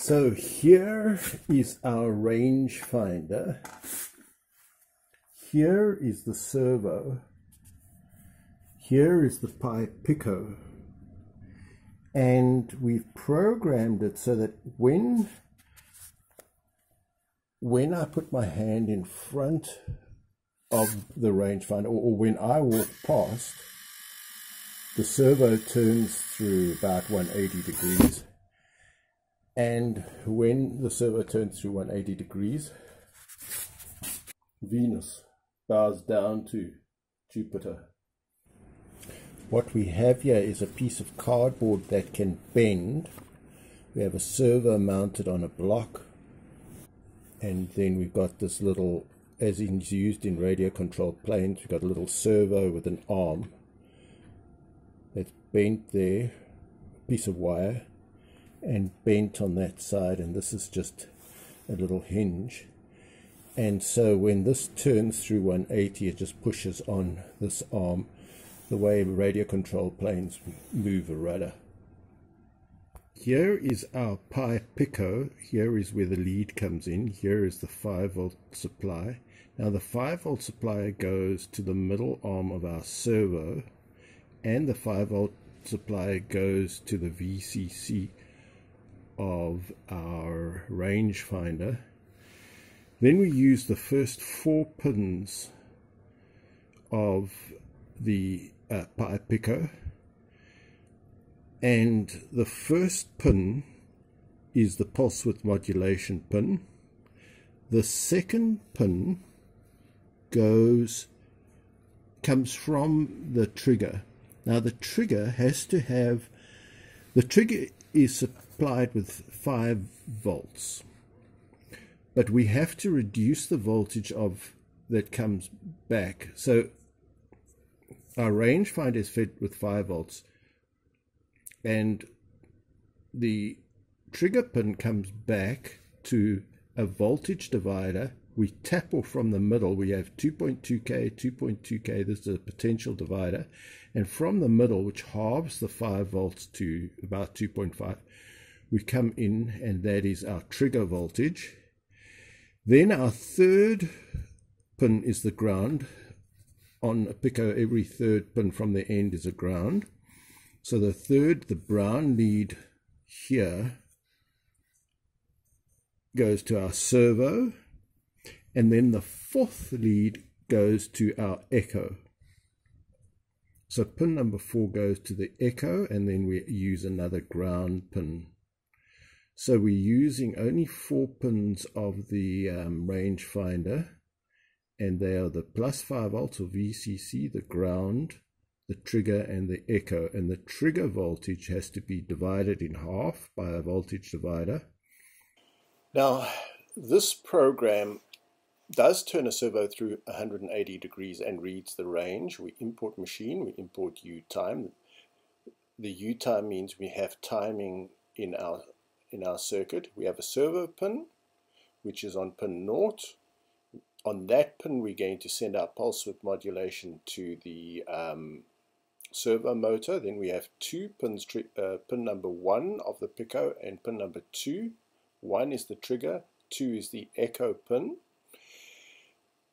So here is our rangefinder. Here is the servo. Here is the Pi Pico. And we've programmed it so that when I put my hand in front of the rangefinder, or when I walk past, the servo turns through about 180 degrees. And when the servo turns through 180 degrees, Venus bows down to Jupiter. What we have here is a piece of cardboard that can bend. We have a servo mounted on a block, and then we've got this little, as is used in radio controlled planes, we've got a little servo with an arm that's bent there, a piece of wire, and bent on that side, and this is just a little hinge. And so when this turns through 180, it just pushes on this arm the way radio controlled planes move a rudder. Here is our Pi Pico. Here is where the lead comes in. Here is the 5-volt supply. Now the 5-volt supply goes to the middle arm of our servo, and the 5-volt supply goes to the VCC of our rangefinder. Then we use the first 4 pins of the Pi Pico, and the first pin is the pulse width modulation pin. The second pin comes from the trigger. Now the trigger is supplied with 5 volts, but we have to reduce the voltage that comes back. So our rangefinder is fed with 5 volts, and the trigger pin comes back to a voltage divider. We tap off from the middle. We have 2.2K, 2.2K. This is a potential divider. And from the middle, which halves the 5 volts to about 2.5, we come in, and that is our trigger voltage. Then our third pin is the ground. On a Pico, every third pin from the end is a ground. So the brown lead here goes to our servo, and then the 4th lead goes to our echo. So pin number 4 goes to the echo, and then we use another ground pin. So we're using only 4 pins of the rangefinder, and they are the plus 5 volts or VCC, the ground, the trigger, and the echo. And the trigger voltage has to be divided in half by a voltage divider. Now, this program does turn a servo through 180 degrees and reads the range. We import machine, we import U time. The U time means we have timing in our circuit. We have a servo pin, which is on pin 0. On that pin, we're going to send our pulse width modulation to the servo motor. Then we have 2 pins, pin number 1 of the Pico and pin number 2. 1 is the trigger, 2 is the echo pin.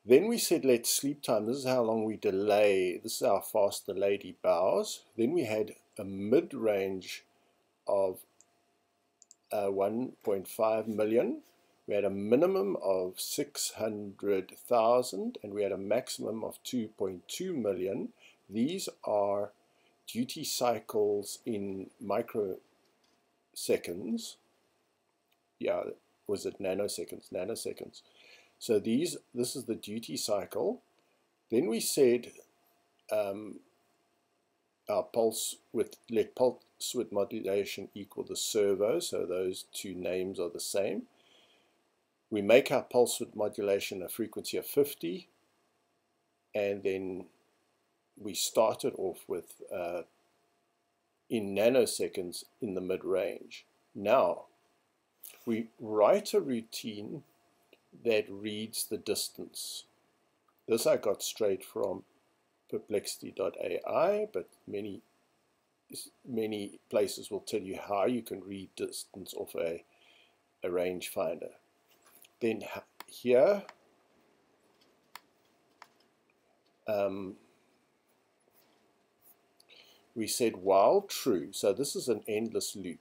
Then we said let's sleep time. This is how long we delay. This is how fast the lady bows. Then we had a mid-range of 1.5 million. We had a minimum of 600,000, and we had a maximum of 2.2 million. These are duty cycles in microseconds. Yeah, was it nanoseconds? Nanoseconds. So this is the duty cycle. Then we said our pulse width, let pulse width modulation equal the servo, so those 2 names are the same. We make our pulse width modulation a frequency of 50, and then we started off with in nanoseconds in the mid-range. Now, we write a routine that reads the distance. This I got straight from perplexity.ai, but many places will tell you how you can read distance off a a rangefinder. Then here, we said while true, so this is an endless loop.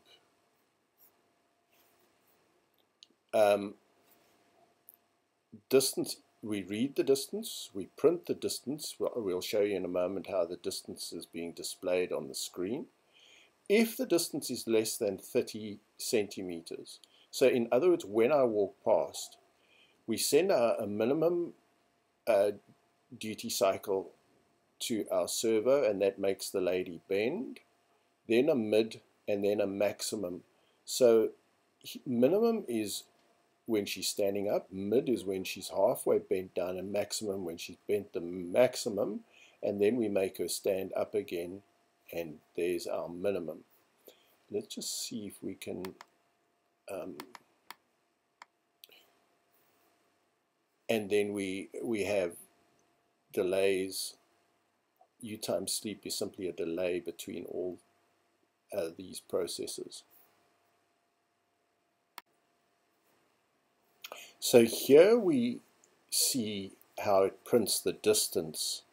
Distance, we read the distance, we print the distance. We'll show you in a moment how the distance is being displayed on the screen. If the distance is less than 30 centimeters, so in other words, when I walk past, we send a minimum duty cycle to our servo, and that makes the lady bend, then a mid, and then a maximum. So minimum is when she's standing up, mid is when she's halfway bent down, and maximum when she's bent the maximum, and then we make her stand up again, and there's our minimum. Let's just see if we can and then we have delays. U times sleep is simply a delay between all these processes. So here we see how it prints the distance